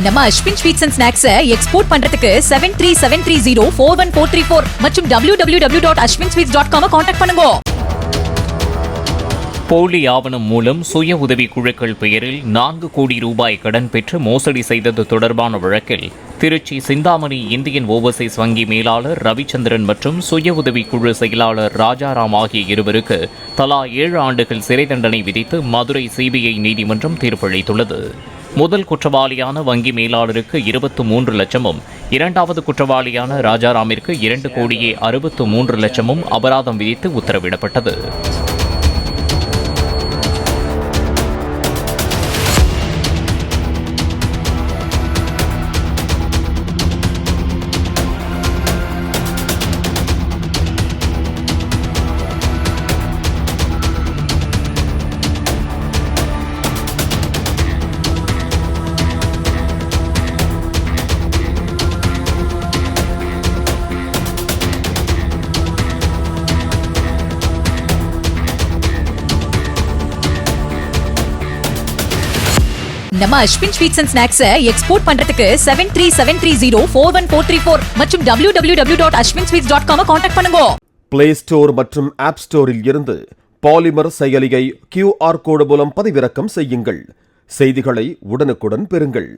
நம்ம Ashwin sweets and snacks export பண்றதுக்கு 7373041434 மற்றும் www.ashwinsweets.com கான்டாக்ட் பண்ணுங்க. போலி ஆவணம் மூலம் சுய உதவி குழுக்கள் பெயரில் 4 கோடி ரூபாய் கடன் பெற்று மோசடி செய்தது தொடர்பான வழக்கில் திருச்சி சிந்தாமணி இந்தியன் ஓவர்சீஸ் வங்கி மேலாளர் ரவிச்சந்திரன் மற்றும் சுய உதவி குழு செயலாளர் ராஜாராம் ஆகிய இருவருக்கு தலா 7 ஆண்டுகள் சிறை தண்டனை விதித்து மதுரை சிபிஐ நீதிமன்றம் தீர்ப்பளித்துள்ளது. முதல் குற்றவாளியான வங்கி மேலாளருக்கு 23 லட்சமும், இரண்டாவது குற்றவாளியான ராஜாராமிற்கு 2 கோடியே 63 லட்சமும் அபராதம் விதித்து உத்தரவிடப்பட்டது. நம்ம Ashwin sweets and snacks export பண்றதுக்கு 7373041434 மற்றும் www.ashwinsweets.com கான்டாக்ட் பண்ணுங்க. பிளே ஸ்டோர் மற்றும் ஆப் ஸ்டோரில் இருந்து பாலிமர் செயலியை QR கோடு மூலம் பதிவிறக்கம் செய்யுங்கள். செய்திகளை உடனுக்குடன் பெறுங்கள்.